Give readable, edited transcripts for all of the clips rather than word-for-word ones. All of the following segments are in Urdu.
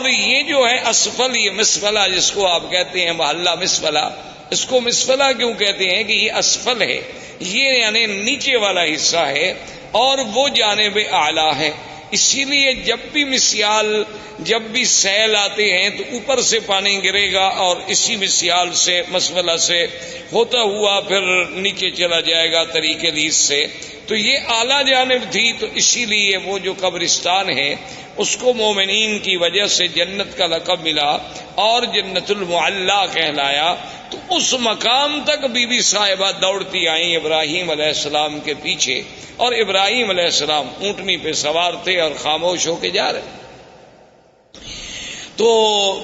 اور یہ جو ہے اسفل، یہ مسفلہ جس کو آپ کہتے ہیں محلہ مسفلہ، اس کو مسفلہ کیوں کہتے ہیں کہ یہ اسفل ہے، یہ یعنی نیچے والا حصہ ہے اور وہ جانب اعلیٰ ہے. اسی لیے جب بھی مسیال، جب بھی سیل آتے ہیں تو اوپر سے پانی گرے گا اور اسی مسیال سے، مسفلہ سے ہوتا ہوا پھر نیچے چلا جائے گا طریق لیس سے. تو یہ اعلیٰ جانب تھی، تو اسی لیے وہ جو قبرستان ہے اس کو مومنین کی وجہ سے جنت کا لقب ملا اور جنت المعلیٰ کہلایا. تو اس مقام تک بی بی صاحبہ دوڑتی آئیں ابراہیم علیہ السلام کے پیچھے، اور ابراہیم علیہ السلام اونٹنی پہ سوار تھے اور خاموش ہو کے جا رہے. تو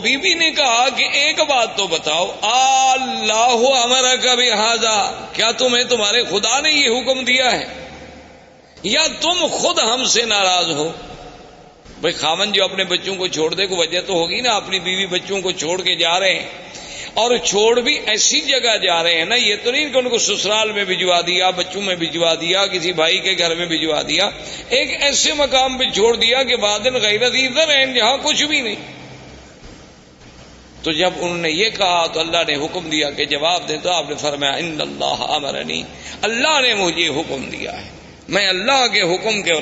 بی بی نے کہا کہ ایک بات تو بتاؤ، اللہ امرک بہذا، کیا تمہیں تمہارے خدا نے یہ حکم دیا ہے یا تم خود ہم سے ناراض ہو؟ بھئی خامن جو اپنے بچوں کو چھوڑ دے کو وجہ تو ہوگی نا، اپنی بیوی بچوں کو چھوڑ کے جا رہے ہیں اور چھوڑ بھی ایسی جگہ جا رہے ہیں نا، یہ تو نہیں کہ ان کو سسرال میں بھجوا دیا، بچوں میں بھجوا دیا، کسی بھائی کے گھر میں بھجوا دیا، ایک ایسے مقام پہ چھوڑ دیا کہ بعدن غیر ذی ذرع، جہاں کچھ بھی نہیں. تو جب انہوں نے یہ کہا تو اللہ نے حکم دیا کہ جواب دیں، تو آپ نے فرمایا ان اللہ امرنی، اللہ نے مجھے حکم دیا ہے، میں اللہ کے حکم کے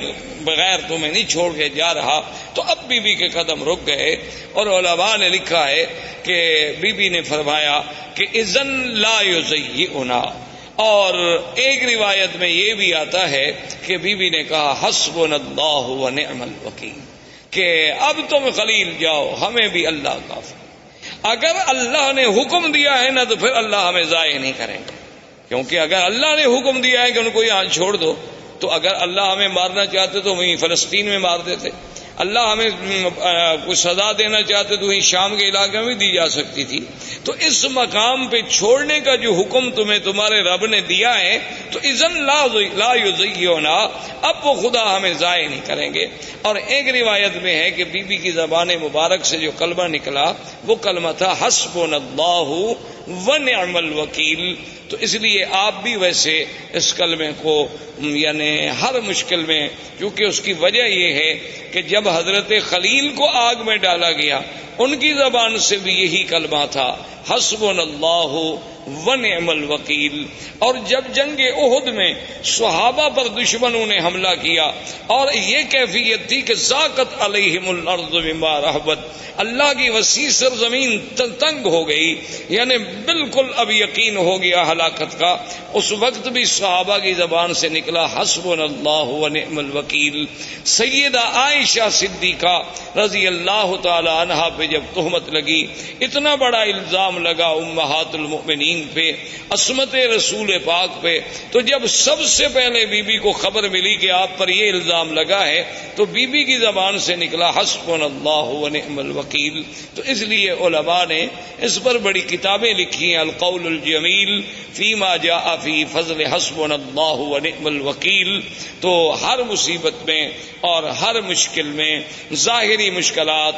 بغیر تمہیں نہیں چھوڑ کے جا رہا. تو اب بی بی کے قدم رک گئے، اور علماء نے لکھا ہے کہ بی بی نے فرمایا کہ اذن لا یزیئنا، اور ایک روایت میں یہ بھی آتا ہے کہ بی بی نے کہا حسبنا اللہ ونعم الوکیل، کہ اب تم خلیل جاؤ، ہمیں بھی اللہ کافی. اگر اللہ نے حکم دیا ہے نا تو پھر اللہ ہمیں ضائع نہیں کریں گے، کیونکہ اگر اللہ نے حکم دیا ہے کہ ان کو یہاں چھوڑ دو، تو اگر اللہ ہمیں مارنا چاہتے تو وہیں فلسطین میں مار دیتے، اللہ ہمیں کچھ سزا دینا چاہتے تو وہیں شام کے علاقے میں دی جا سکتی تھی. تو اس مقام پہ چھوڑنے کا جو حکم تمہیں تمہارے رب نے دیا ہے، تو اذن لا یزیئنا، اب وہ خدا ہمیں ضائع نہیں کریں گے. اور ایک روایت میں ہے کہ بی بی کی زبان مبارک سے جو کلمہ نکلا وہ کلمہ تھا حسبنا اللہ ونعم الوکیل. تو اس لیے آپ بھی ویسے اس کلمے کو یعنی ہر مشکل میں، کیونکہ اس کی وجہ یہ ہے کہ جب حضرت خلیل کو آگ میں ڈالا گیا ان کی زبان سے بھی یہی کلمہ تھا حسبنا اللہ ونعم الوکیل. اور جب جنگ احد میں صحابہ پر دشمنوں نے حملہ کیا اور یہ کیفیت تھی کہ ذاقت علیہم الارض بما رحبت، اللہ کی وسیع سرزمین تنگ ہو گئی، یعنی بالکل اب یقین ہو گیا ہلاکت کا، اس وقت بھی صحابہ کی زبان سے نکلا حسبنا اللہ ونعم الوکیل. سیدہ عائشہ صدیقہ رضی اللہ تعالی عنہا پہ جب تہمت لگی، اتنا بڑا الزام لگا امہات المؤمنین پہ، عصمت رسول پاک پہ، تو جب سب سے پہلے بی بی کو خبر ملی کہ آپ پر یہ الزام لگا ہے تو بی بی کی زبان سے نکلا حسبنا اللہ ونعم الوکیل. تو اس لیے علماء نے اس پر بڑی کتابیں لکھی ہیں، القول الجمیل فیما جاء فی فضل حسبنا اللہ ونعم الوکیل. تو ہر مصیبت میں اور ہر مشکل میں، ظاہری مشکلات،